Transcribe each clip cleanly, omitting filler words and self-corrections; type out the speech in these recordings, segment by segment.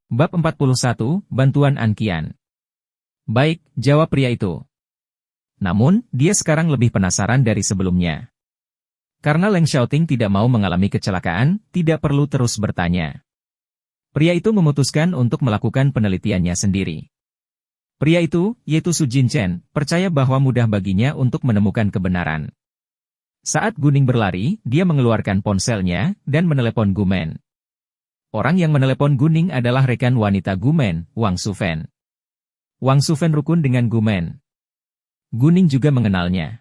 Bab 41, Bantuan Anqian. Baik, jawab pria itu. Namun, dia sekarang lebih penasaran dari sebelumnya. Karena Leng Xiaoting tidak mau mengalami kecelakaan, tidak perlu terus bertanya. Pria itu memutuskan untuk melakukan penelitiannya sendiri. Pria itu, yaitu Su Jinchen, percaya bahwa mudah baginya untuk menemukan kebenaran. Saat Guning berlari, dia mengeluarkan ponselnya dan menelepon Gumen. Orang yang menelepon Guning adalah rekan wanita Gumen, Wang Sufen. Wang Sufen rukun dengan Gumen. Guning juga mengenalnya.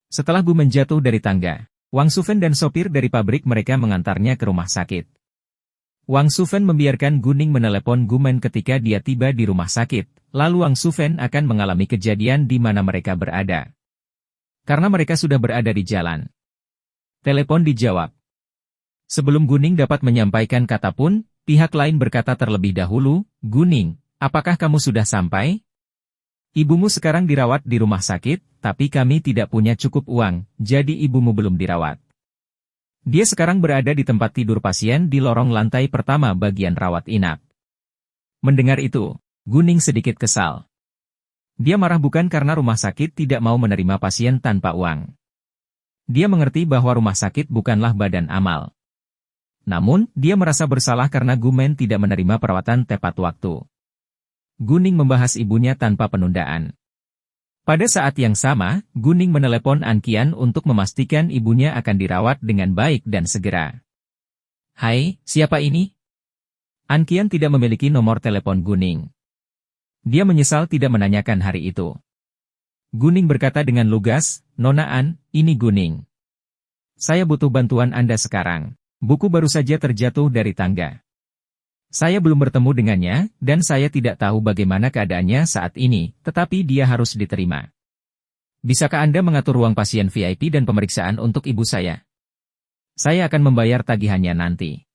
Setelah Gumen jatuh dari tangga, Wang Sufen dan sopir dari pabrik mereka mengantarnya ke rumah sakit. Wang Sufen membiarkan Guning menelepon Gumen ketika dia tiba di rumah sakit, lalu Wang Sufen akan mengalami kejadian di mana mereka berada. Karena mereka sudah berada di jalan. Telepon dijawab. Sebelum Guning dapat menyampaikan kata pun, pihak lain berkata terlebih dahulu, "Guning, apakah kamu sudah sampai? Ibumu sekarang dirawat di rumah sakit, tapi kami tidak punya cukup uang, jadi ibumu belum dirawat. Dia sekarang berada di tempat tidur pasien di lorong lantai pertama bagian rawat inap." Mendengar itu, Guning sedikit kesal. Dia marah bukan karena rumah sakit tidak mau menerima pasien tanpa uang. Dia mengerti bahwa rumah sakit bukanlah badan amal. Namun, dia merasa bersalah karena Gumen tidak menerima perawatan tepat waktu. Guning membahas ibunya tanpa penundaan. Pada saat yang sama, Guning menelepon Anqian untuk memastikan ibunya akan dirawat dengan baik dan segera. "Hai, siapa ini?" Anqian tidak memiliki nomor telepon Guning. Dia menyesal tidak menanyakan hari itu. Guning berkata dengan lugas, "Nona An, ini Guning. Saya butuh bantuan Anda sekarang. Buku baru saja terjatuh dari tangga. Saya belum bertemu dengannya, dan saya tidak tahu bagaimana keadaannya saat ini, tetapi dia harus diterima. Bisakah Anda mengatur ruang pasien VIP dan pemeriksaan untuk ibu saya? Saya akan membayar tagihannya nanti."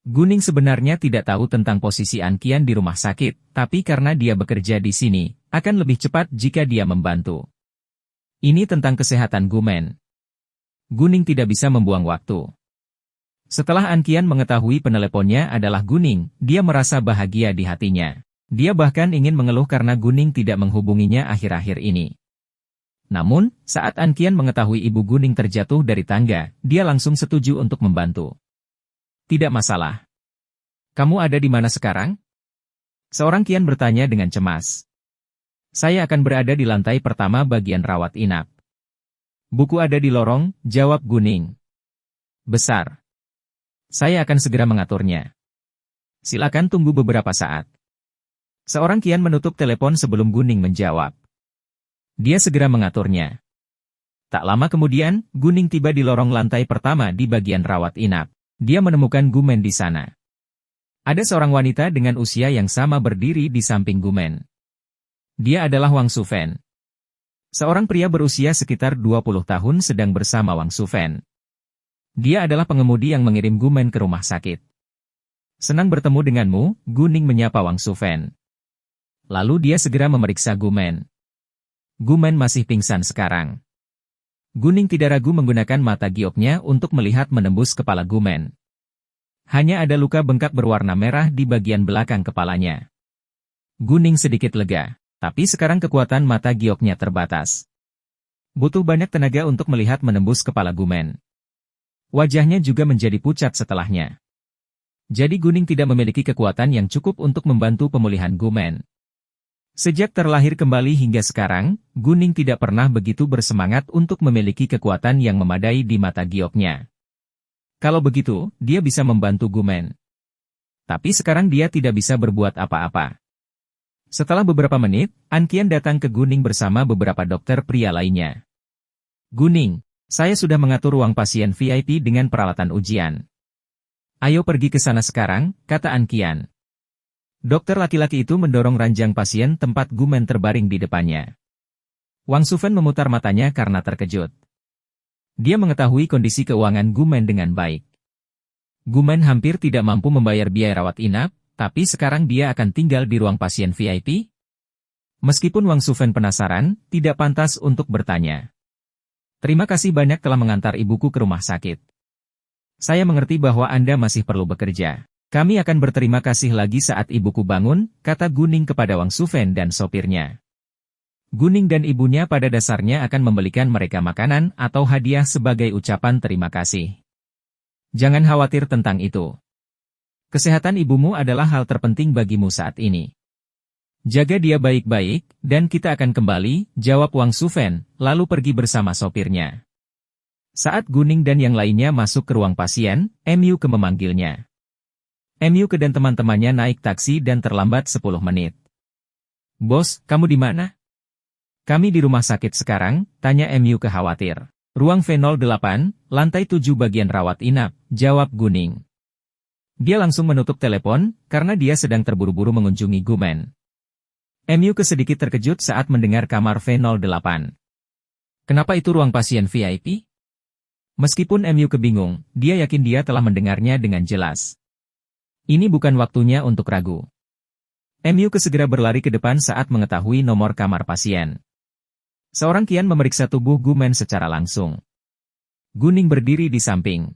Guning sebenarnya tidak tahu tentang posisi Anqian di rumah sakit, tapi karena dia bekerja di sini, akan lebih cepat jika dia membantu. Ini tentang kesehatan Gumen. Guning tidak bisa membuang waktu. Setelah Anqian mengetahui peneleponnya adalah Guning, dia merasa bahagia di hatinya. Dia bahkan ingin mengeluh karena Guning tidak menghubunginya akhir-akhir ini. Namun, saat Anqian mengetahui ibu Guning terjatuh dari tangga, dia langsung setuju untuk membantu. "Tidak masalah. Kamu ada di mana sekarang?" Seorang Qian bertanya dengan cemas. "Saya akan berada di lantai pertama bagian rawat inap." "Buku ada di lorong," jawab Guning. "Besar. Saya akan segera mengaturnya. Silakan tunggu beberapa saat." Seorang Qian menutup telepon sebelum Guning menjawab. Dia segera mengaturnya. Tak lama kemudian, Guning tiba di lorong lantai pertama di bagian rawat inap. Dia menemukan Gumen di sana. Ada seorang wanita dengan usia yang sama berdiri di samping Gumen. Dia adalah Wang Sufen. Seorang pria berusia sekitar 20 tahun sedang bersama Wang Sufen. Dia adalah pengemudi yang mengirim Gumen ke rumah sakit. "Senang bertemu denganmu," Guning menyapa Wang Sufen. Lalu dia segera memeriksa Gumen. Gumen masih pingsan sekarang. Guning tidak ragu menggunakan mata gioknya untuk melihat menembus kepala Gumen. Hanya ada luka bengkak berwarna merah di bagian belakang kepalanya. Guning sedikit lega, tapi sekarang kekuatan mata gioknya terbatas. Butuh banyak tenaga untuk melihat menembus kepala Gumen. Wajahnya juga menjadi pucat setelahnya. Jadi Guning tidak memiliki kekuatan yang cukup untuk membantu pemulihan Gumen. Sejak terlahir kembali hingga sekarang, Guning tidak pernah begitu bersemangat untuk memiliki kekuatan yang memadai di mata gioknya. Kalau begitu, dia bisa membantu Gumen. Tapi sekarang dia tidak bisa berbuat apa-apa. Setelah beberapa menit, Anqian datang ke Guning bersama beberapa dokter pria lainnya. "Guning, saya sudah mengatur ruang pasien VIP dengan peralatan ujian. Ayo pergi ke sana sekarang," kata Anqian. Dokter laki-laki itu mendorong ranjang pasien tempat Gumen terbaring di depannya. Wang Sufen memutar matanya karena terkejut. Dia mengetahui kondisi keuangan Gumen dengan baik. Gumen hampir tidak mampu membayar biaya rawat inap, tapi sekarang dia akan tinggal di ruang pasien VIP? Meskipun Wang Sufen penasaran, tidak pantas untuk bertanya. "Terima kasih banyak telah mengantar ibuku ke rumah sakit. Saya mengerti bahwa Anda masih perlu bekerja. Kami akan berterima kasih lagi saat ibuku bangun, kata Guning kepada Wang Sufen dan sopirnya. Guning dan ibunya pada dasarnya akan membelikan mereka makanan atau hadiah sebagai ucapan terima kasih. Jangan khawatir tentang itu. Kesehatan ibumu adalah hal terpenting bagimu saat ini. Jaga dia baik-baik, dan kita akan kembali, jawab Wang Sufen, lalu pergi bersama sopirnya. Saat Guning dan yang lainnya masuk ke ruang pasien, MUK memanggilnya. MUK dan teman-temannya naik taksi dan terlambat 10 menit. Bos, kamu di mana? Kami di rumah sakit sekarang, tanya MUK khawatir. Ruang V08, lantai 7 bagian rawat inap, jawab Guning. Dia langsung menutup telepon, karena dia sedang terburu-buru mengunjungi Gumen. MUK sedikit terkejut saat mendengar kamar V08. Kenapa itu ruang pasien VIP? Meskipun MUK bingung, dia yakin dia telah mendengarnya dengan jelas. Ini bukan waktunya untuk ragu. MUK segera berlari ke depan saat mengetahui nomor kamar pasien. Seorang kian memeriksa tubuh Gumen secara langsung. Guning berdiri di samping.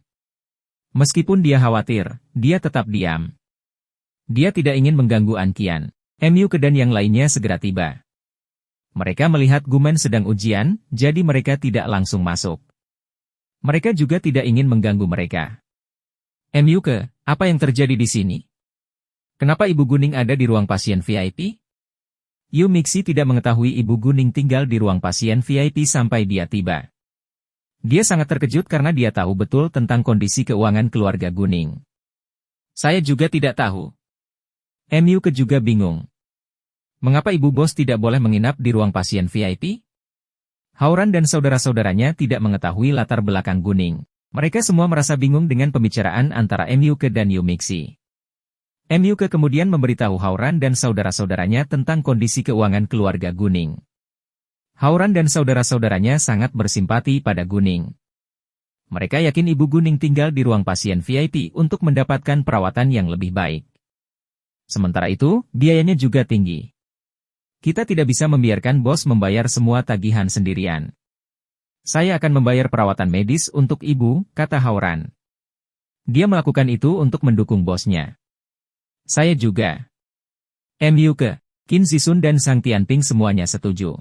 Meskipun dia khawatir, dia tetap diam. Dia tidak ingin mengganggu An Qian. MUK dan yang lainnya segera tiba. Mereka melihat Gumen sedang ujian, jadi mereka tidak langsung masuk. Mereka juga tidak ingin mengganggu mereka. MUK, apa yang terjadi di sini? Kenapa Ibu Guning ada di ruang pasien VIP? Yu Mixi tidak mengetahui Ibu Guning tinggal di ruang pasien VIP sampai dia tiba. Dia sangat terkejut karena dia tahu betul tentang kondisi keuangan keluarga Guning. Saya juga tidak tahu. MUK juga bingung. Mengapa Ibu Bos tidak boleh menginap di ruang pasien VIP? Hauran dan saudara-saudaranya tidak mengetahui latar belakang Guning. Mereka semua merasa bingung dengan pembicaraan antara MUK dan Yu Mixi. MUK kemudian memberitahu Hauran dan saudara-saudaranya tentang kondisi keuangan keluarga Guning. Hauran dan saudara-saudaranya sangat bersimpati pada Guning. Mereka yakin Ibu Guning tinggal di ruang pasien VIP untuk mendapatkan perawatan yang lebih baik. Sementara itu, biayanya juga tinggi. Kita tidak bisa membiarkan bos membayar semua tagihan sendirian. Saya akan membayar perawatan medis untuk ibu, kata Hauran. Dia melakukan itu untuk mendukung bosnya. Saya juga. MUK, Qin Zisun dan Sang Tianping semuanya setuju.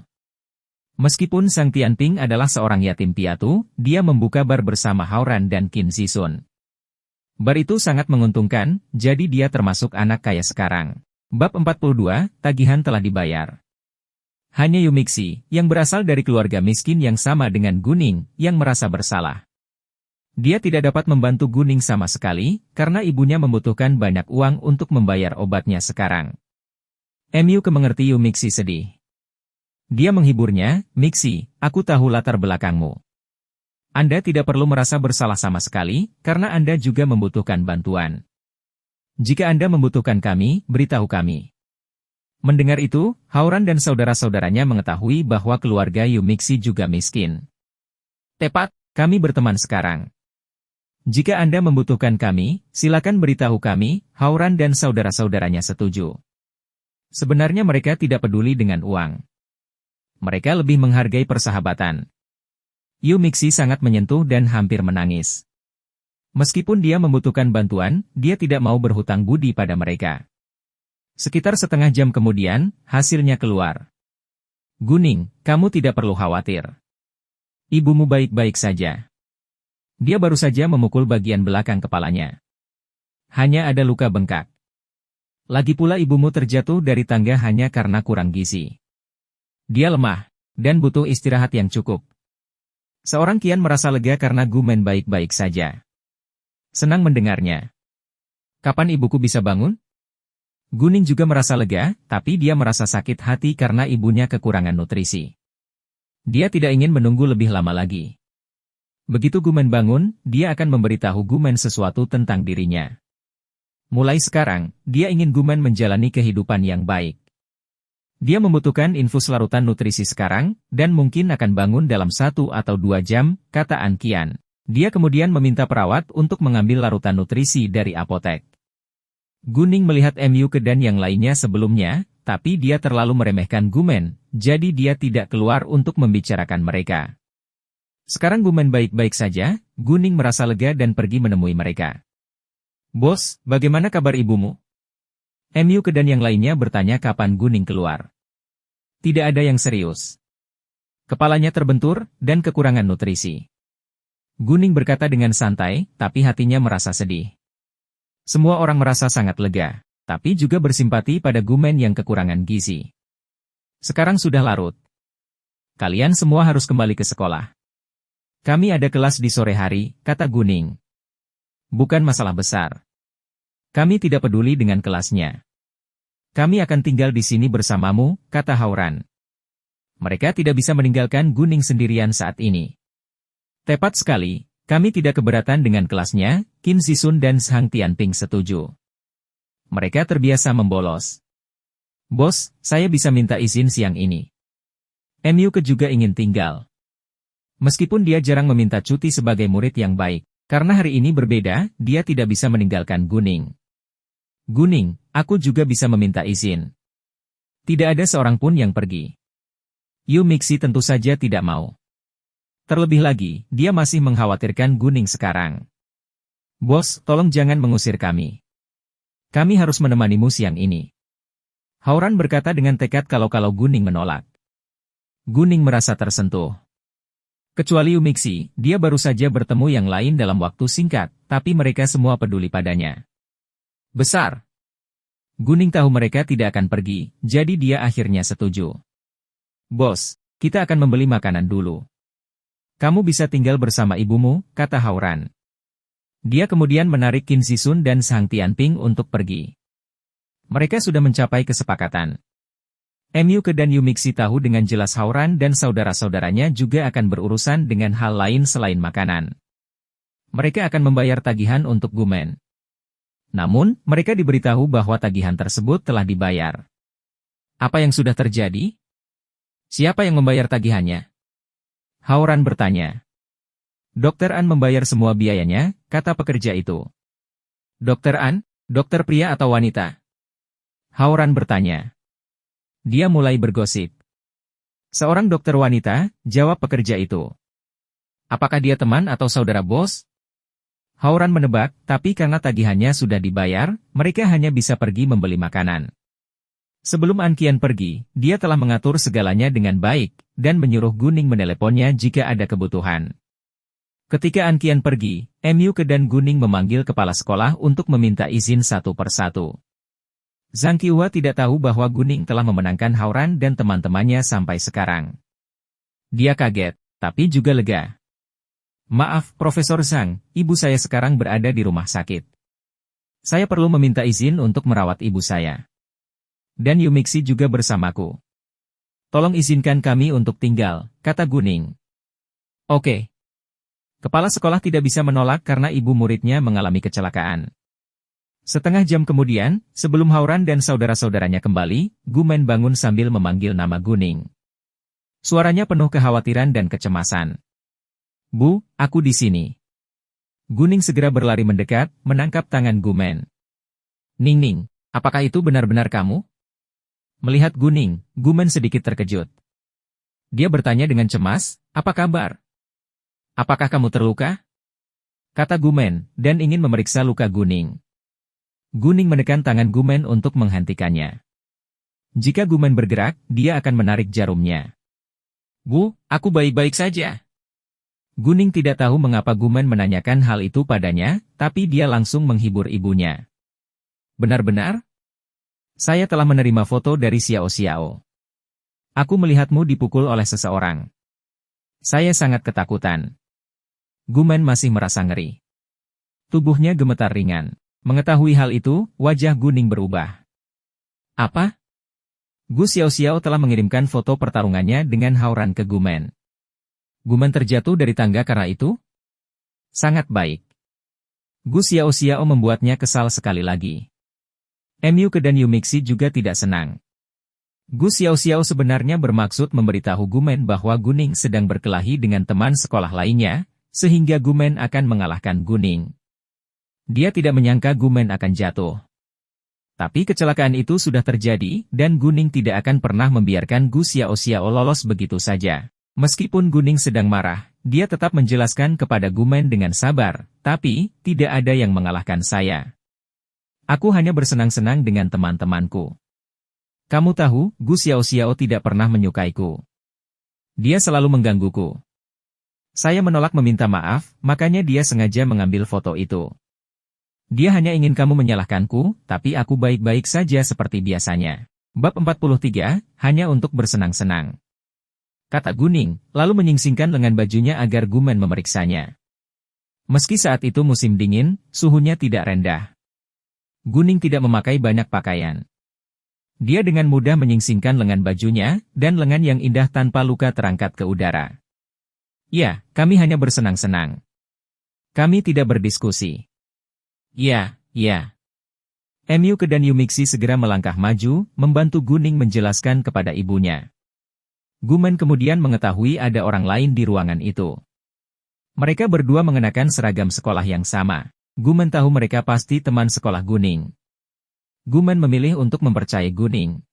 Meskipun Sang Tianping adalah seorang yatim piatu, dia membuka bar bersama Hauran dan Qin Zisun. Bar itu sangat menguntungkan, jadi dia termasuk anak kaya sekarang. Bab 42, tagihan telah dibayar. Hanya Yu Mixi, yang berasal dari keluarga miskin yang sama dengan Guning, yang merasa bersalah. Dia tidak dapat membantu Guning sama sekali, karena ibunya membutuhkan banyak uang untuk membayar obatnya sekarang. MUK mengerti Yu Mixi sedih. Dia menghiburnya, Mixi, aku tahu latar belakangmu. Anda tidak perlu merasa bersalah sama sekali, karena Anda juga membutuhkan bantuan. Jika Anda membutuhkan kami, beritahu kami. Mendengar itu, Hauran dan saudara-saudaranya mengetahui bahwa keluarga Yu Mixi juga miskin. Tepat, kami berteman sekarang. Jika Anda membutuhkan kami, silakan beritahu kami, Hauran dan saudara-saudaranya setuju. Sebenarnya mereka tidak peduli dengan uang. Mereka lebih menghargai persahabatan. Yu Mixi sangat menyentuh dan hampir menangis. Meskipun dia membutuhkan bantuan, dia tidak mau berhutang budi pada mereka. Sekitar setengah jam kemudian, hasilnya keluar. Guning, kamu tidak perlu khawatir. Ibumu baik-baik saja. Dia baru saja memukul bagian belakang kepalanya. Hanya ada luka bengkak. Lagi pula ibumu terjatuh dari tangga hanya karena kurang gizi. Dia lemah, dan butuh istirahat yang cukup. Seorang kian merasa lega karena Gumen baik-baik saja. Senang mendengarnya. Kapan ibuku bisa bangun? Guning juga merasa lega, tapi dia merasa sakit hati karena ibunya kekurangan nutrisi. Dia tidak ingin menunggu lebih lama lagi. Begitu Gumen bangun, dia akan memberitahu Gumen sesuatu tentang dirinya. Mulai sekarang, dia ingin Gumen menjalani kehidupan yang baik. Dia membutuhkan infus larutan nutrisi sekarang, dan mungkin akan bangun dalam 1 atau 2 jam, kata An Qian. Dia kemudian meminta perawat untuk mengambil larutan nutrisi dari apotek. Guning melihat MUK dan yang lainnya sebelumnya, tapi dia terlalu meremehkan Gumen, jadi dia tidak keluar untuk membicarakan mereka. Sekarang Gumen baik-baik saja, Guning merasa lega dan pergi menemui mereka. Bos, bagaimana kabar ibumu? MU dan yang lainnya bertanya kapan Guning keluar. Tidak ada yang serius. Kepalanya terbentur, dan kekurangan nutrisi. Guning berkata dengan santai, tapi hatinya merasa sedih. Semua orang merasa sangat lega, tapi juga bersimpati pada Gumen yang kekurangan gizi. Sekarang sudah larut. Kalian semua harus kembali ke sekolah. Kami ada kelas di sore hari, kata Guning. Bukan masalah besar. Kami tidak peduli dengan kelasnya. Kami akan tinggal di sini bersamamu, kata Hauran. Mereka tidak bisa meninggalkan Guning sendirian saat ini. Tepat sekali, kami tidak keberatan dengan kelasnya, Qin Zisun dan Zhang Tianping setuju. Mereka terbiasa membolos. Bos, saya bisa minta izin siang ini. MU juga ingin tinggal. Meskipun dia jarang meminta cuti sebagai murid yang baik, karena hari ini berbeda, dia tidak bisa meninggalkan Guning. Guning, aku juga bisa meminta izin. Tidak ada seorang pun yang pergi. Yu Mixi tentu saja tidak mau. Terlebih lagi, dia masih mengkhawatirkan Guning sekarang. Bos, tolong jangan mengusir kami. Kami harus menemanimu siang ini. Hauran berkata dengan tekad kalau Guning menolak. Guning merasa tersentuh. Kecuali Yu Mixi, dia baru saja bertemu yang lain dalam waktu singkat, tapi mereka semua peduli padanya. Besar. Guning tahu mereka tidak akan pergi, jadi dia akhirnya setuju. Bos, kita akan membeli makanan dulu. Kamu bisa tinggal bersama ibumu, kata Hauran. Dia kemudian menarik Qin Zisun dan Zhang Tianping untuk pergi. Mereka sudah mencapai kesepakatan. MU dan Yu Mixi tahu dengan jelas Hauran dan saudara-saudaranya juga akan berurusan dengan hal lain selain makanan. Mereka akan membayar tagihan untuk Gumen. Namun, mereka diberitahu bahwa tagihan tersebut telah dibayar. Apa yang sudah terjadi? Siapa yang membayar tagihannya? Hauran bertanya. Dokter An membayar semua biayanya, kata pekerja itu. Dokter An? Dokter pria atau wanita? Hauran bertanya. Dia mulai bergosip. Seorang dokter wanita, jawab pekerja itu. Apakah dia teman atau saudara bos? Hauran menebak, tapi karena tagihannya sudah dibayar, mereka hanya bisa pergi membeli makanan. Sebelum An Qian pergi, dia telah mengatur segalanya dengan baik, dan menyuruh Guning meneleponnya jika ada kebutuhan. Ketika An Qian pergi, MU dan Guning memanggil kepala sekolah untuk meminta izin satu persatu. Zhang Qiuhua tidak tahu bahwa Guning telah memenangkan Hauran dan teman-temannya sampai sekarang. Dia kaget, tapi juga lega. Maaf, Profesor Zhang, ibu saya sekarang berada di rumah sakit. Saya perlu meminta izin untuk merawat ibu saya. Dan Yu Mixi juga bersamaku. Tolong izinkan kami untuk tinggal, kata Guning. Oke. Kepala sekolah tidak bisa menolak karena ibu muridnya mengalami kecelakaan. Setengah jam kemudian, sebelum Hauran dan saudara-saudaranya kembali, Gumen bangun sambil memanggil nama Guning. Suaranya penuh kekhawatiran dan kecemasan. Bu, aku di sini. Guning segera berlari mendekat, menangkap tangan Gumen. Ning, apakah itu benar-benar kamu? Melihat Guning, Gumen sedikit terkejut. Dia bertanya dengan cemas, apa kabar? Apakah kamu terluka? Kata Gumen, dan ingin memeriksa luka Guning. Guning menekan tangan Gumen untuk menghentikannya. Jika Gumen bergerak, dia akan menarik jarumnya. Bu, aku baik-baik saja. Guning tidak tahu mengapa Gumen menanyakan hal itu padanya, tapi dia langsung menghibur ibunya. Benar-benar? Saya telah menerima foto dari Xiao Xiao. Aku melihatmu dipukul oleh seseorang. Saya sangat ketakutan. Gumen masih merasa ngeri. Tubuhnya gemetar ringan. Mengetahui hal itu, wajah Guning berubah. Apa? Gu Xiao Xiao telah mengirimkan foto pertarungannya dengan Hauran ke Gumen. Gumen terjatuh dari tangga karena itu? Sangat baik. Gu Xiao Xiao membuatnya kesal sekali lagi. MU dan Yu Mixi juga tidak senang. Gu Xiao Xiao sebenarnya bermaksud memberitahu Gumen bahwa Guning sedang berkelahi dengan teman sekolah lainnya, sehingga Gumen akan mengalahkan Guning. Dia tidak menyangka Gumen akan jatuh. Tapi kecelakaan itu sudah terjadi, dan Guning tidak akan pernah membiarkan Gu Xiao Xiao lolos begitu saja. Meskipun Guning sedang marah, dia tetap menjelaskan kepada Gumen dengan sabar, tapi, tidak ada yang mengalahkan saya. Aku hanya bersenang-senang dengan teman-temanku. Kamu tahu, Gu Xiaoxiao tidak pernah menyukaiku. Dia selalu menggangguku. Saya menolak meminta maaf, makanya dia sengaja mengambil foto itu. Dia hanya ingin kamu menyalahkanku, tapi aku baik-baik saja seperti biasanya. Bab 43, hanya untuk bersenang-senang. Kata Guning, lalu menyingsingkan lengan bajunya agar Gumen memeriksanya. Meski saat itu musim dingin, suhunya tidak rendah. Guning tidak memakai banyak pakaian. Dia dengan mudah menyingsingkan lengan bajunya, dan lengan yang indah tanpa luka terangkat ke udara. Ya, kami hanya bersenang-senang. Kami tidak berdiskusi. Ya. Emyuke dan Yumixi segera melangkah maju, membantu Guning menjelaskan kepada ibunya. Gumen kemudian mengetahui ada orang lain di ruangan itu. Mereka berdua mengenakan seragam sekolah yang sama. Gumen tahu mereka pasti teman sekolah Guning. Gumen memilih untuk mempercayai Guning.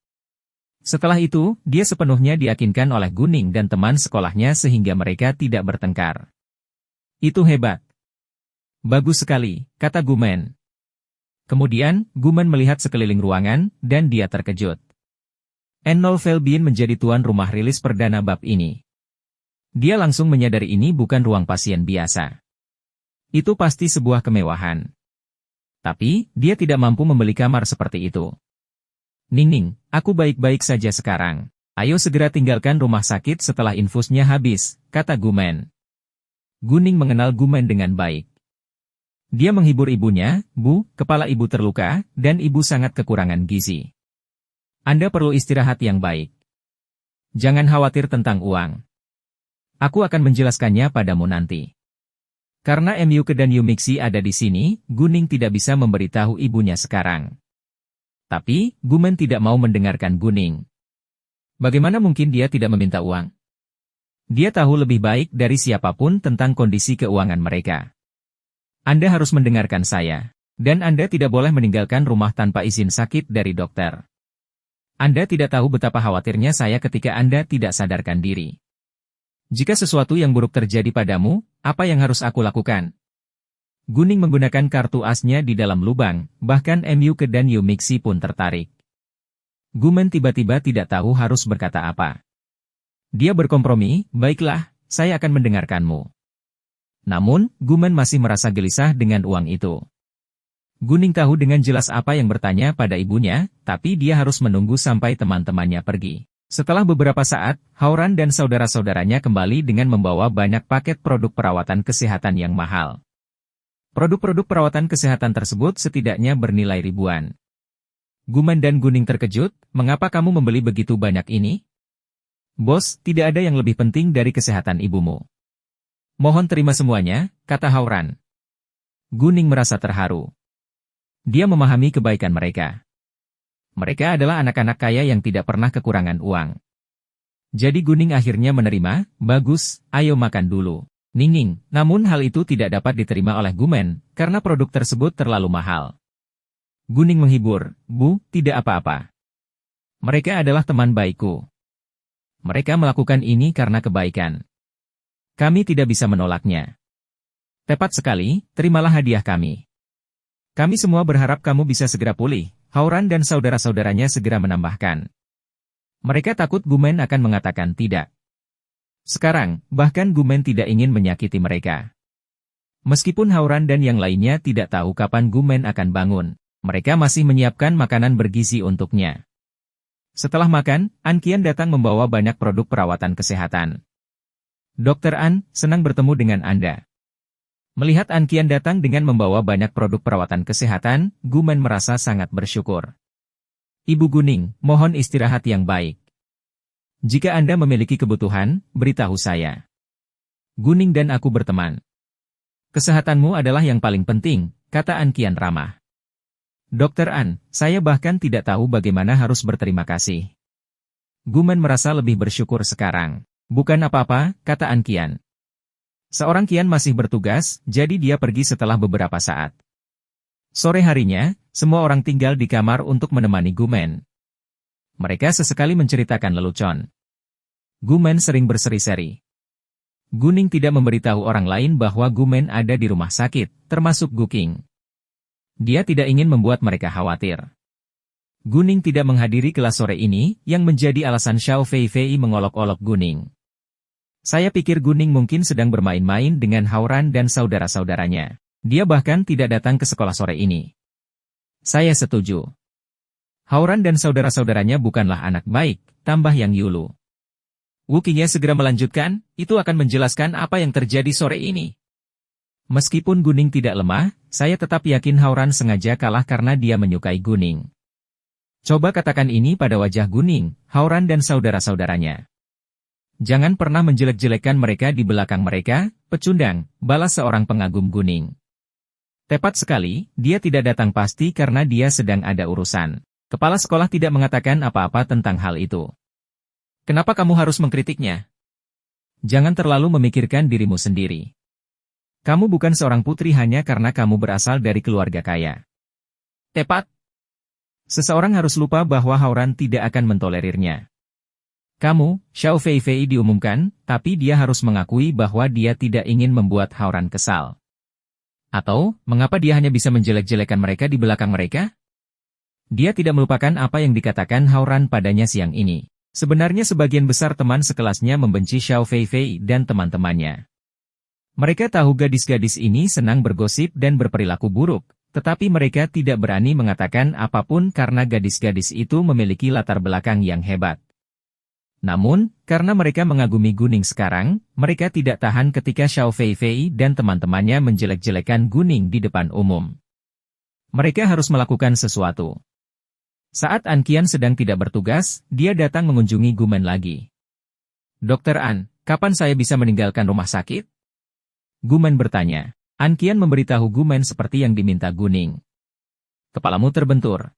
Setelah itu, dia sepenuhnya diyakinkan oleh Guning dan teman sekolahnya sehingga mereka tidak bertengkar. Itu hebat. Bagus sekali, kata Gumen. Kemudian, Gumen melihat sekeliling ruangan, dan dia terkejut. N0 Velbin menjadi tuan rumah rilis perdana bab ini. Dia langsung menyadari ini bukan ruang pasien biasa. Itu pasti sebuah kemewahan. Tapi, dia tidak mampu membeli kamar seperti itu. Ning, aku baik-baik saja sekarang. Ayo segera tinggalkan rumah sakit setelah infusnya habis, kata Gumen. Guning mengenal Gumen dengan baik. Dia menghibur ibunya, Bu, kepala ibu terluka, dan ibu sangat kekurangan gizi. Anda perlu istirahat yang baik. Jangan khawatir tentang uang. Aku akan menjelaskannya padamu nanti. Karena Emyuke dan Yumixi ada di sini, Guning tidak bisa memberitahu ibunya sekarang. Tapi, Gumen tidak mau mendengarkan Guning. Bagaimana mungkin dia tidak meminta uang? Dia tahu lebih baik dari siapapun tentang kondisi keuangan mereka. Anda harus mendengarkan saya. Dan Anda tidak boleh meninggalkan rumah tanpa izin sakit dari dokter. Anda tidak tahu betapa khawatirnya saya ketika Anda tidak sadarkan diri. Jika sesuatu yang buruk terjadi padamu, apa yang harus aku lakukan? Guning menggunakan kartu asnya di dalam lubang, bahkan Emyuke dan Yumixi pun tertarik. Gumen tiba-tiba tidak tahu harus berkata apa. Dia berkompromi, baiklah, saya akan mendengarkanmu. Namun, Gumen masih merasa gelisah dengan uang itu. Guning tahu dengan jelas apa yang bertanya pada ibunya, tapi dia harus menunggu sampai teman-temannya pergi. Setelah beberapa saat, Hauran dan saudara-saudaranya kembali dengan membawa banyak paket produk perawatan kesehatan yang mahal. Produk-produk perawatan kesehatan tersebut setidaknya bernilai ribuan. Gumen dan Guning terkejut, mengapa kamu membeli begitu banyak ini? Bos, tidak ada yang lebih penting dari kesehatan ibumu. Mohon terima semuanya, kata Hauran. Guning merasa terharu. Dia memahami kebaikan mereka. Mereka adalah anak-anak kaya yang tidak pernah kekurangan uang. Jadi Guning akhirnya menerima, bagus, ayo makan dulu. Ninging, namun hal itu tidak dapat diterima oleh Gumen, karena produk tersebut terlalu mahal. Guning menghibur, Bu, tidak apa-apa. Mereka adalah teman baikku. Mereka melakukan ini karena kebaikan. Kami tidak bisa menolaknya. Tepat sekali, terimalah hadiah kami. Kami semua berharap kamu bisa segera pulih, Hauran dan saudara-saudaranya segera menambahkan. Mereka takut Gumen akan mengatakan tidak. Sekarang, bahkan Gumen tidak ingin menyakiti mereka. Meskipun Hauran dan yang lainnya tidak tahu kapan Gumen akan bangun, mereka masih menyiapkan makanan bergizi untuknya. Setelah makan, An Qian datang membawa banyak produk perawatan kesehatan. Dokter An, senang bertemu dengan Anda. Melihat An Qian datang dengan membawa banyak produk perawatan kesehatan, Gumen merasa sangat bersyukur. Ibu Guning, mohon istirahat yang baik. Jika Anda memiliki kebutuhan, beritahu saya. Guning dan aku berteman. Kesehatanmu adalah yang paling penting, kata An Qian ramah. Dokter An, saya bahkan tidak tahu bagaimana harus berterima kasih. Gumen merasa lebih bersyukur sekarang. Bukan apa-apa, kata An Qian. Seorang Qian masih bertugas, jadi dia pergi setelah beberapa saat. Sore harinya, semua orang tinggal di kamar untuk menemani Gumen. Mereka sesekali menceritakan lelucon. Gumen sering berseri-seri. Guning tidak memberitahu orang lain bahwa Gumen ada di rumah sakit, termasuk Guking. Dia tidak ingin membuat mereka khawatir. Guning tidak menghadiri kelas sore ini, yang menjadi alasan Xiao Feifei mengolok-olok Guning. Saya pikir Guning mungkin sedang bermain-main dengan Hauran dan saudara-saudaranya. Dia bahkan tidak datang ke sekolah sore ini. Saya setuju. Hauran dan saudara-saudaranya bukanlah anak baik, tambah Yang Yulu. Wukinya segera melanjutkan, itu akan menjelaskan apa yang terjadi sore ini. Meskipun Guning tidak lemah, saya tetap yakin Hauran sengaja kalah karena dia menyukai Guning. Coba katakan ini pada wajah Guning, Hauran dan saudara-saudaranya. Jangan pernah menjelek-jelekan mereka di belakang mereka, pecundang, balas seorang pengagum Guning. Tepat sekali, dia tidak datang pasti karena dia sedang ada urusan. Kepala sekolah tidak mengatakan apa-apa tentang hal itu. Kenapa kamu harus mengkritiknya? Jangan terlalu memikirkan dirimu sendiri. Kamu bukan seorang putri hanya karena kamu berasal dari keluarga kaya. Tepat. Seseorang harus lupa bahwa Hauran tidak akan mentolerirnya. Kamu, Xiao Feifei diumumkan, tapi dia harus mengakui bahwa dia tidak ingin membuat Hauran kesal. Atau, mengapa dia hanya bisa menjelek-jelekan mereka di belakang mereka? Dia tidak melupakan apa yang dikatakan Hauran padanya siang ini. Sebenarnya sebagian besar teman sekelasnya membenci Xiao Feifei dan teman-temannya. Mereka tahu gadis-gadis ini senang bergosip dan berperilaku buruk. Tetapi mereka tidak berani mengatakan apapun karena gadis-gadis itu memiliki latar belakang yang hebat. Namun, karena mereka mengagumi Guning sekarang, mereka tidak tahan ketika Xiao Feifei dan teman-temannya menjelek-jelekan Guning di depan umum. Mereka harus melakukan sesuatu. Saat An Qian sedang tidak bertugas, dia datang mengunjungi Gumen lagi. Dokter An, kapan saya bisa meninggalkan rumah sakit? Gumen bertanya. An Qian memberitahu Gumen seperti yang diminta Guning. Kepalamu terbentur.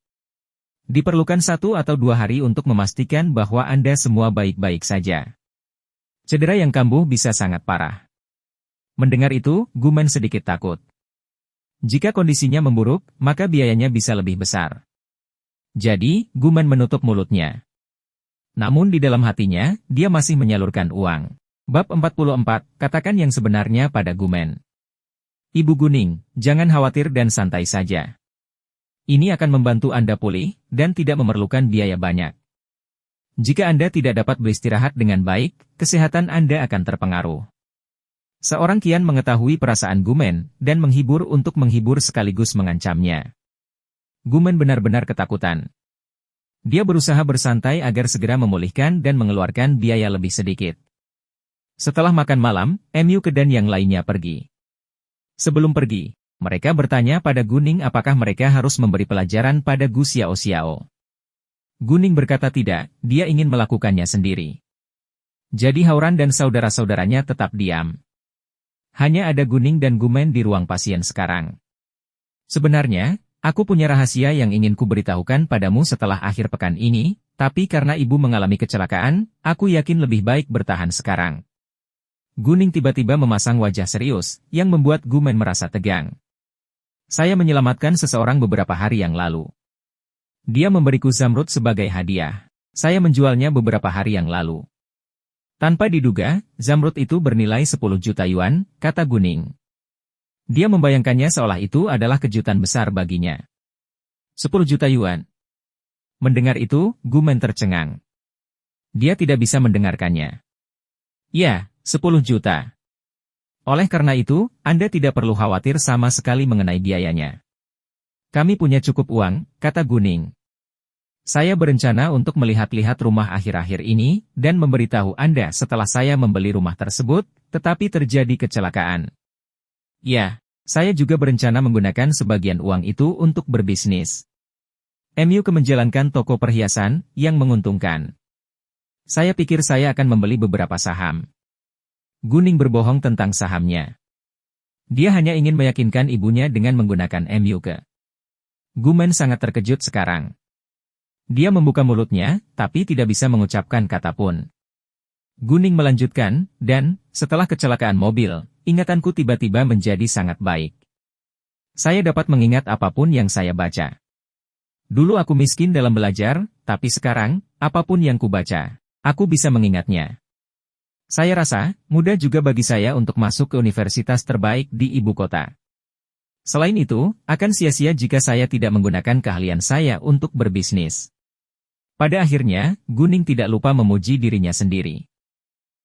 Diperlukan 1 atau 2 hari untuk memastikan bahwa Anda semua baik-baik saja. Cedera yang kambuh bisa sangat parah. Mendengar itu, Gumen sedikit takut. Jika kondisinya memburuk, maka biayanya bisa lebih besar. Jadi, Gumen menutup mulutnya. Namun di dalam hatinya, dia masih menyalurkan uang. Bab 44, katakan yang sebenarnya pada Gumen. Ibu Guning, jangan khawatir dan santai saja. Ini akan membantu Anda pulih, dan tidak memerlukan biaya banyak. Jika Anda tidak dapat beristirahat dengan baik, kesehatan Anda akan terpengaruh. Seorang Qian mengetahui perasaan Gumen, dan menghibur untuk menghibur sekaligus mengancamnya. Gumen benar-benar ketakutan. Dia berusaha bersantai agar segera memulihkan dan mengeluarkan biaya lebih sedikit. Setelah makan malam, Mu dan yang lainnya pergi. Sebelum pergi, mereka bertanya pada Guning apakah mereka harus memberi pelajaran pada Gu Xiao. Guning berkata tidak, dia ingin melakukannya sendiri. Jadi Hauran dan saudara-saudaranya tetap diam. Hanya ada Guning dan Gumen di ruang pasien sekarang. Sebenarnya, aku punya rahasia yang ingin kuberitahukan padamu setelah akhir pekan ini, tapi karena ibu mengalami kecelakaan, aku yakin lebih baik bertahan sekarang. Guning tiba-tiba memasang wajah serius, yang membuat Gumen merasa tegang. Saya menyelamatkan seseorang beberapa hari yang lalu. Dia memberiku Zamrud sebagai hadiah. Saya menjualnya beberapa hari yang lalu. Tanpa diduga, Zamrud itu bernilai 10 juta yuan, kata Guning. Dia membayangkannya seolah itu adalah kejutan besar baginya. 10 juta yuan. Mendengar itu, Gumen tercengang. Dia tidak bisa mendengarkannya. Ya, 10 juta. Oleh karena itu, Anda tidak perlu khawatir sama sekali mengenai biayanya. Kami punya cukup uang, kata Guning. Saya berencana untuk melihat-lihat rumah akhir-akhir ini, dan memberitahu Anda setelah saya membeli rumah tersebut, tetapi terjadi kecelakaan. Ya, saya juga berencana menggunakan sebagian uang itu untuk berbisnis. Mu menjalankan toko perhiasan, yang menguntungkan. Saya pikir saya akan membeli beberapa saham. Guning berbohong tentang sahamnya. Dia hanya ingin meyakinkan ibunya dengan menggunakan MUK. Gumen sangat terkejut sekarang. Dia membuka mulutnya, tapi tidak bisa mengucapkan kata pun. Guning melanjutkan, dan, setelah kecelakaan mobil, ingatanku tiba-tiba menjadi sangat baik. Saya dapat mengingat apapun yang saya baca. Dulu aku miskin dalam belajar, tapi sekarang, apapun yang kubaca, aku bisa mengingatnya. Saya rasa, mudah juga bagi saya untuk masuk ke universitas terbaik di ibu kota. Selain itu, akan sia-sia jika saya tidak menggunakan keahlian saya untuk berbisnis. Pada akhirnya, Guning tidak lupa memuji dirinya sendiri.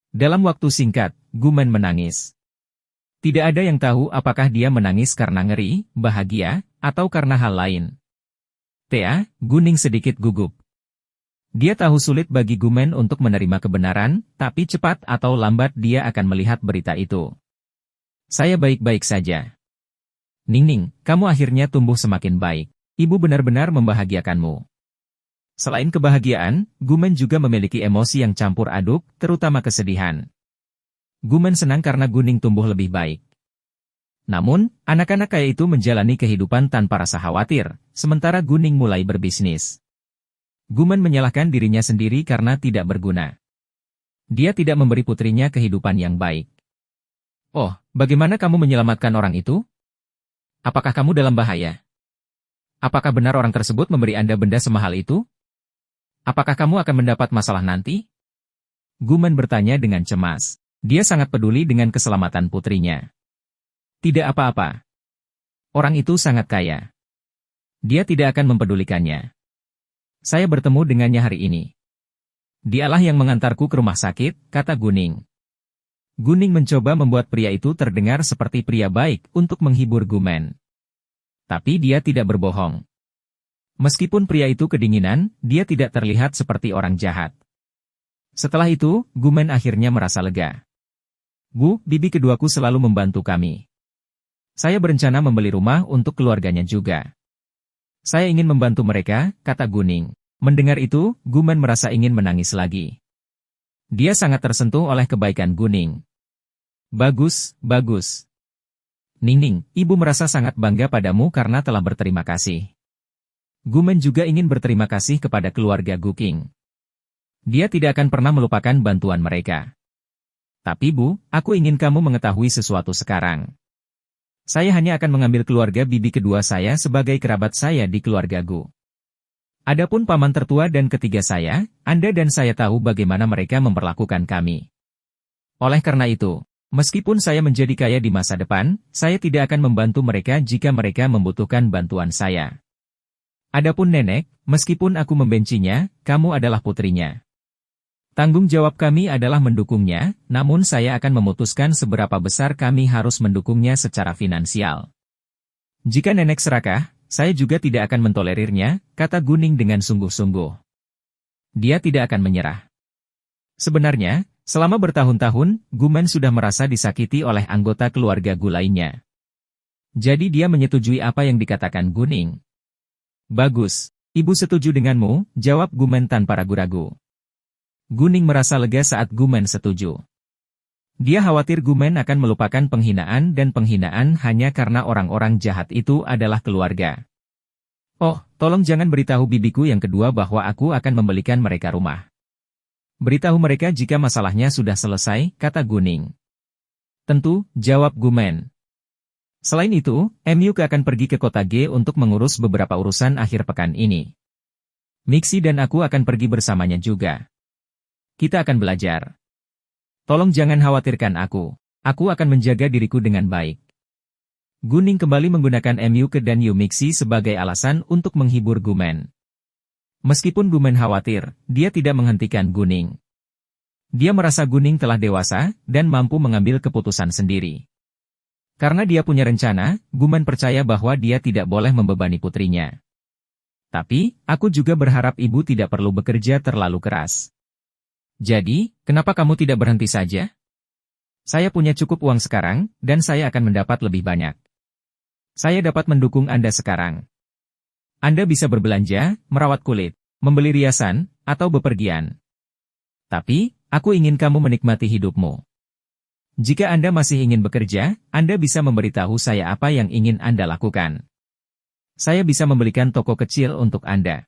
Dalam waktu singkat, Gumen menangis. Tidak ada yang tahu apakah dia menangis karena ngeri, bahagia, atau karena hal lain. Guning sedikit gugup. Dia tahu sulit bagi Gumen untuk menerima kebenaran, tapi cepat atau lambat dia akan melihat berita itu. Saya baik-baik saja. Ningning, kamu akhirnya tumbuh semakin baik. Ibu benar-benar membahagiakanmu. Selain kebahagiaan, Gumen juga memiliki emosi yang campur aduk, terutama kesedihan. Gumen senang karena Guning tumbuh lebih baik. Namun, anak-anak kaya itu menjalani kehidupan tanpa rasa khawatir, sementara Guning mulai berbisnis. Gumen menyalahkan dirinya sendiri karena tidak berguna. Dia tidak memberi putrinya kehidupan yang baik. Oh, bagaimana kamu menyelamatkan orang itu? Apakah kamu dalam bahaya? Apakah benar orang tersebut memberi Anda benda semahal itu? Apakah kamu akan mendapat masalah nanti? Gumen bertanya dengan cemas. Dia sangat peduli dengan keselamatan putrinya. Tidak apa-apa. Orang itu sangat kaya. Dia tidak akan mempedulikannya. Saya bertemu dengannya hari ini. Dialah yang mengantarku ke rumah sakit, kata Guning. Guning mencoba membuat pria itu terdengar seperti pria baik untuk menghibur Gumen. Tapi dia tidak berbohong. Meskipun pria itu kedinginan, dia tidak terlihat seperti orang jahat. Setelah itu, Gumen akhirnya merasa lega. Bu, bibi keduaku selalu membantu kami. Saya berencana membeli rumah untuk keluarganya juga. Saya ingin membantu mereka, kata Guning. Mendengar itu, Gumen merasa ingin menangis lagi. Dia sangat tersentuh oleh kebaikan Guning. Bagus, bagus. Ningning, ibu merasa sangat bangga padamu karena telah berterima kasih. Gumen juga ingin berterima kasih kepada keluarga Guking. Dia tidak akan pernah melupakan bantuan mereka. Tapi Bu, aku ingin kamu mengetahui sesuatu sekarang. Saya hanya akan mengambil keluarga bibi kedua saya sebagai kerabat saya di keluarga Gu. Adapun paman tertua dan ketiga saya, Anda dan saya tahu bagaimana mereka memperlakukan kami. Oleh karena itu, meskipun saya menjadi kaya di masa depan, saya tidak akan membantu mereka jika mereka membutuhkan bantuan saya. Adapun nenek, meskipun aku membencinya, kamu adalah putrinya. Tanggung jawab kami adalah mendukungnya, namun saya akan memutuskan seberapa besar kami harus mendukungnya secara finansial. Jika nenek serakah, saya juga tidak akan mentolerirnya, kata Guning dengan sungguh-sungguh. Dia tidak akan menyerah. Sebenarnya, selama bertahun-tahun, Gumen sudah merasa disakiti oleh anggota keluarga Gu lainnya. Jadi dia menyetujui apa yang dikatakan Guning. Bagus, ibu setuju denganmu, jawab Gumen tanpa ragu-ragu. Guning merasa lega saat Gumen setuju. Dia khawatir Gumen akan melupakan penghinaan dan penghinaan hanya karena orang-orang jahat itu adalah keluarga. Oh, tolong jangan beritahu bibiku yang kedua bahwa aku akan membelikan mereka rumah. Beritahu mereka jika masalahnya sudah selesai, kata Guning. Tentu, jawab Gumen. Selain itu, Myuk akan pergi ke kota G untuk mengurus beberapa urusan akhir pekan ini. Mixi dan aku akan pergi bersamanya juga. Kita akan belajar. Tolong jangan khawatirkan aku. Aku akan menjaga diriku dengan baik. Guning kembali menggunakan Myuk dan Yumixi sebagai alasan untuk menghibur Gumen. Meskipun Gumen khawatir, dia tidak menghentikan Guning. Dia merasa Guning telah dewasa dan mampu mengambil keputusan sendiri. Karena dia punya rencana, Gumen percaya bahwa dia tidak boleh membebani putrinya. Tapi, aku juga berharap ibu tidak perlu bekerja terlalu keras. Jadi, kenapa kamu tidak berhenti saja? Saya punya cukup uang sekarang, dan saya akan mendapat lebih banyak. Saya dapat mendukung Anda sekarang. Anda bisa berbelanja, merawat kulit, membeli riasan, atau bepergian. Tapi, aku ingin kamu menikmati hidupmu. Jika Anda masih ingin bekerja, Anda bisa memberitahu saya apa yang ingin Anda lakukan. Saya bisa membelikan toko kecil untuk Anda.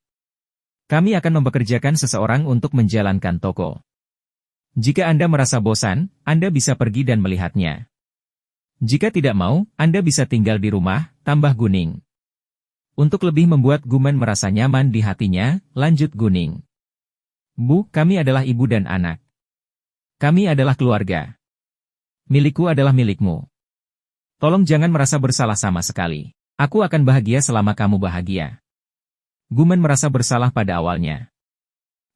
Kami akan mempekerjakan seseorang untuk menjalankan toko. Jika Anda merasa bosan, Anda bisa pergi dan melihatnya. Jika tidak mau, Anda bisa tinggal di rumah, tambah Guning. Untuk lebih membuat Gumen merasa nyaman di hatinya, lanjut Guning. Bu, kami adalah ibu dan anak. Kami adalah keluarga. Milikku adalah milikmu. Tolong jangan merasa bersalah sama sekali. Aku akan bahagia selama kamu bahagia. Gumen merasa bersalah pada awalnya.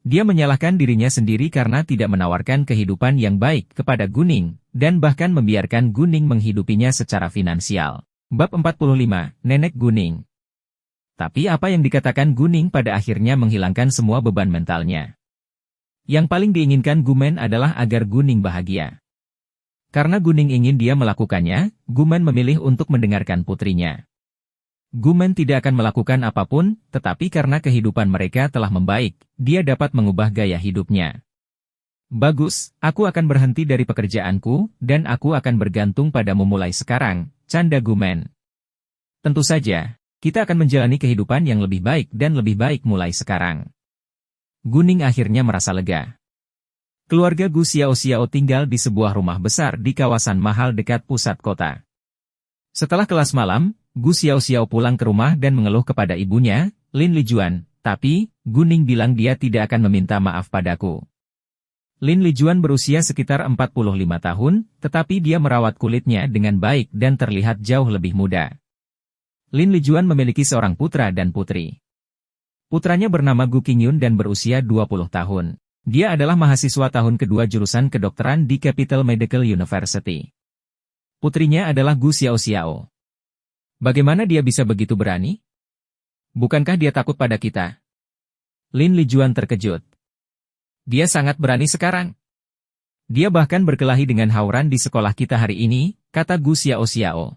Dia menyalahkan dirinya sendiri karena tidak menawarkan kehidupan yang baik kepada Guning, dan bahkan membiarkan Guning menghidupinya secara finansial. Bab 45, Nenek Guning. Tapi apa yang dikatakan Guning pada akhirnya menghilangkan semua beban mentalnya. Yang paling diinginkan Gumen adalah agar Guning bahagia. Karena Guning ingin dia melakukannya, Gumen memilih untuk mendengarkan putrinya. Gumen tidak akan melakukan apapun, tetapi karena kehidupan mereka telah membaik, dia dapat mengubah gaya hidupnya. Bagus, aku akan berhenti dari pekerjaanku, dan aku akan bergantung padamu mulai sekarang, canda Gumen. Tentu saja, kita akan menjalani kehidupan yang lebih baik dan lebih baik mulai sekarang. Guning akhirnya merasa lega. Keluarga Gu Xiao tinggal di sebuah rumah besar di kawasan mahal dekat pusat kota. Setelah kelas malam, Gu Xiao pulang ke rumah dan mengeluh kepada ibunya, Lin Lijuan, tapi, Guning bilang dia tidak akan meminta maaf padaku. Lin Lijuan berusia sekitar 45 tahun, tetapi dia merawat kulitnya dengan baik dan terlihat jauh lebih muda. Lin Lijuan memiliki seorang putra dan putri. Putranya bernama Gu Qingyun dan berusia 20 tahun. Dia adalah mahasiswa tahun kedua jurusan kedokteran di Capital Medical University. Putrinya adalah Gu Xiao. Bagaimana dia bisa begitu berani? Bukankah dia takut pada kita? Lin Lijuan terkejut. Dia sangat berani sekarang. Dia bahkan berkelahi dengan Hauran di sekolah kita hari ini, kata Gu Xiao.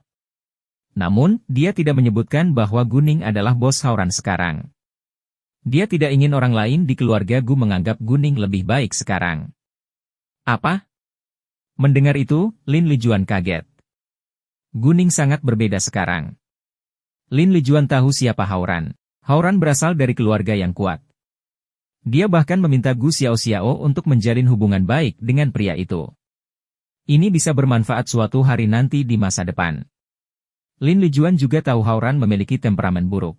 Namun, dia tidak menyebutkan bahwa Guning adalah bos Hauran sekarang. Dia tidak ingin orang lain di keluarga Gu menganggap Guning lebih baik sekarang. Apa? Mendengar itu, Lin Lijuan kaget. Guning sangat berbeda sekarang. Lin Lijuan tahu siapa Hauran. Hauran berasal dari keluarga yang kuat. Dia bahkan meminta Gu Xiao untuk menjalin hubungan baik dengan pria itu. Ini bisa bermanfaat suatu hari nanti di masa depan. Lin Lijuan juga tahu Hauran memiliki temperamen buruk.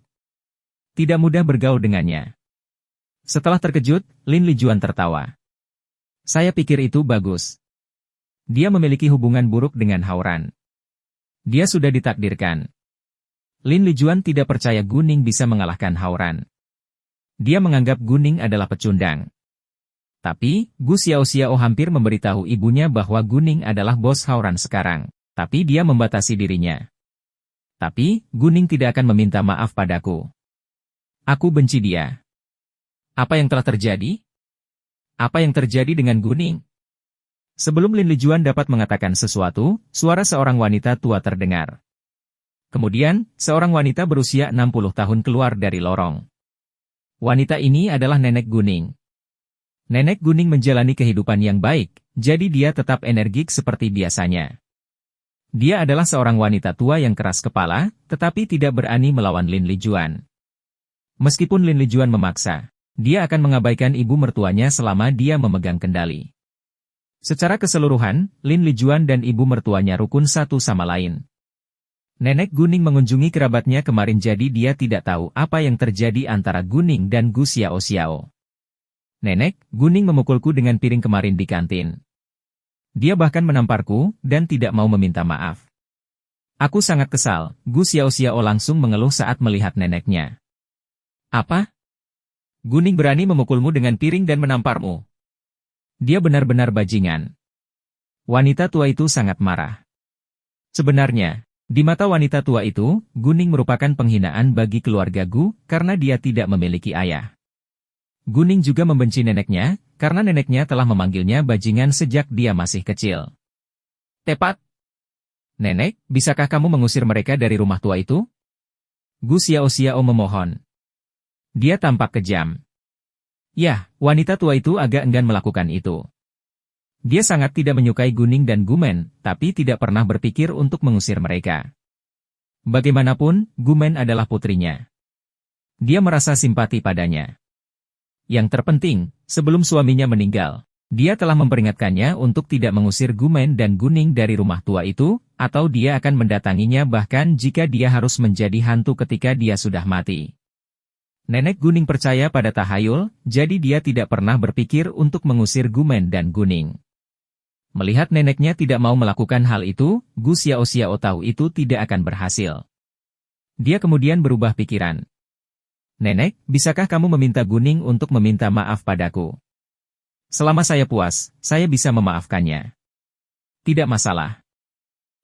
Tidak mudah bergaul dengannya. Setelah terkejut, Lin Lijuan tertawa. Saya pikir itu bagus. Dia memiliki hubungan buruk dengan Hauran. Dia sudah ditakdirkan. Lin Lijuan tidak percaya Guning bisa mengalahkan Hauran. Dia menganggap Guning adalah pecundang. Tapi, Gu Xiao hampir memberitahu ibunya bahwa Guning adalah bos Hauran sekarang. Tapi dia membatasi dirinya. Tapi, Guning tidak akan meminta maaf padaku. Aku benci dia. Apa yang telah terjadi? Apa yang terjadi dengan Guning? Sebelum Lin Lijuan dapat mengatakan sesuatu, suara seorang wanita tua terdengar. Kemudian, seorang wanita berusia 60 tahun keluar dari lorong. Wanita ini adalah Nenek Guning. Nenek Guning menjalani kehidupan yang baik, jadi dia tetap energik seperti biasanya. Dia adalah seorang wanita tua yang keras kepala, tetapi tidak berani melawan Lin Lijuan. Meskipun Lin Lijuan memaksa, dia akan mengabaikan ibu mertuanya selama dia memegang kendali. Secara keseluruhan, Lin Lijuan dan ibu mertuanya rukun satu sama lain. Nenek Guning mengunjungi kerabatnya kemarin jadi dia tidak tahu apa yang terjadi antara Guning dan Gu Xiao. Nenek, Guning memukulku dengan piring kemarin di kantin. Dia bahkan menamparku, dan tidak mau meminta maaf. Aku sangat kesal, Gu Xiao langsung mengeluh saat melihat neneknya. Apa? Guning berani memukulmu dengan piring dan menamparmu? Dia benar-benar bajingan. Wanita tua itu sangat marah. Sebenarnya, di mata wanita tua itu, Guning merupakan penghinaan bagi keluarga Gu, karena dia tidak memiliki ayah. Guning juga membenci neneknya, karena neneknya telah memanggilnya bajingan sejak dia masih kecil. Tepat. Nenek, bisakah kamu mengusir mereka dari rumah tua itu? Gu Xiao memohon. Dia tampak kejam. Ya, wanita tua itu agak enggan melakukan itu. Dia sangat tidak menyukai Guning dan Gumen, tapi tidak pernah berpikir untuk mengusir mereka. Bagaimanapun, Gumen adalah putrinya. Dia merasa simpati padanya. Yang terpenting, sebelum suaminya meninggal, dia telah memperingatkannya untuk tidak mengusir Gumen dan Guning dari rumah tua itu, atau dia akan mendatanginya bahkan jika dia harus menjadi hantu ketika dia sudah mati. Nenek Guning percaya pada tahayul, jadi dia tidak pernah berpikir untuk mengusir Gumen dan Guning. Melihat neneknya tidak mau melakukan hal itu, Gu Xiao tahu itu tidak akan berhasil. Dia kemudian berubah pikiran. Nenek, bisakah kamu meminta Guning untuk meminta maaf padaku? Selama saya puas, saya bisa memaafkannya. Tidak masalah.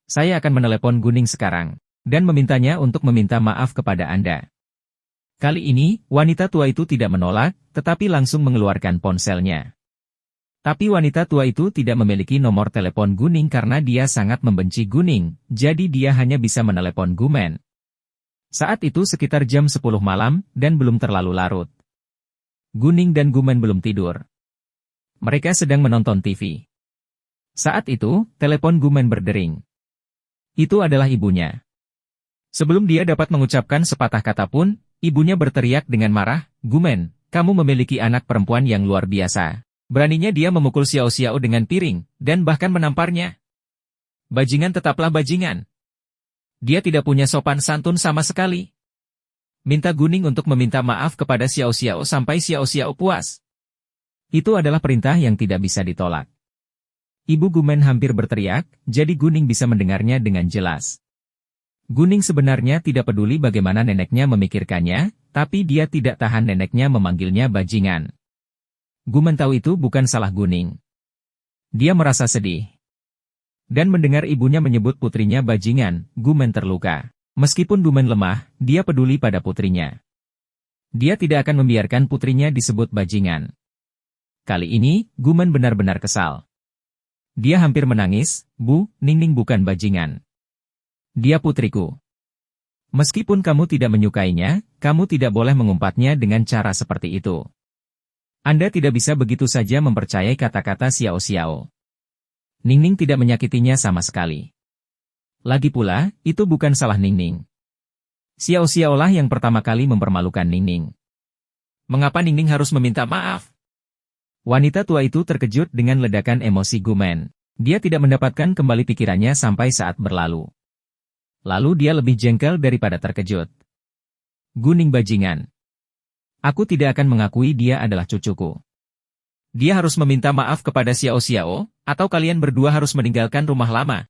Saya akan menelepon Guning sekarang, dan memintanya untuk meminta maaf kepada Anda. Kali ini, wanita tua itu tidak menolak, tetapi langsung mengeluarkan ponselnya. Tapi wanita tua itu tidak memiliki nomor telepon Guning karena dia sangat membenci Guning, jadi dia hanya bisa menelepon Gumen. Saat itu sekitar jam 10 malam, dan belum terlalu larut. Guning dan Gumen belum tidur. Mereka sedang menonton TV. Saat itu, telepon Gumen berdering. Itu adalah ibunya. Sebelum dia dapat mengucapkan sepatah kata pun, ibunya berteriak dengan marah, "Gumen, kamu memiliki anak perempuan yang luar biasa. Beraninya dia memukul Xiao Xiao dengan piring, dan bahkan menamparnya. Bajingan tetaplah bajingan. Dia tidak punya sopan santun sama sekali. Minta Guning untuk meminta maaf kepada Xiao Xiao sampai Xiao Xiao puas." Itu adalah perintah yang tidak bisa ditolak. Ibu Gumen hampir berteriak, jadi Guning bisa mendengarnya dengan jelas. Guning sebenarnya tidak peduli bagaimana neneknya memikirkannya, tapi dia tidak tahan neneknya memanggilnya bajingan. Gumen tahu itu bukan salah Guning. Dia merasa sedih. Dan mendengar ibunya menyebut putrinya bajingan, Gumen terluka. Meskipun Gumen lemah, dia peduli pada putrinya. Dia tidak akan membiarkan putrinya disebut bajingan. Kali ini, Gumen benar-benar kesal. Dia hampir menangis, "Bu, Ningning bukan bajingan. Dia putriku. Meskipun kamu tidak menyukainya, kamu tidak boleh mengumpatnya dengan cara seperti itu. Anda tidak bisa begitu saja mempercayai kata-kata Xiao Xiao. Ningning tidak menyakitinya sama sekali. Lagi pula, itu bukan salah Ningning. Xiao Xiao lah yang pertama kali mempermalukan Ningning. Mengapa Ningning harus meminta maaf?" Wanita tua itu terkejut dengan ledakan emosi Gumen. Dia tidak mendapatkan kembali pikirannya sampai saat berlalu. Lalu dia lebih jengkel daripada terkejut. "Guning bajingan. Aku tidak akan mengakui dia adalah cucuku. Dia harus meminta maaf kepada Xiao Xiao, atau kalian berdua harus meninggalkan rumah lama."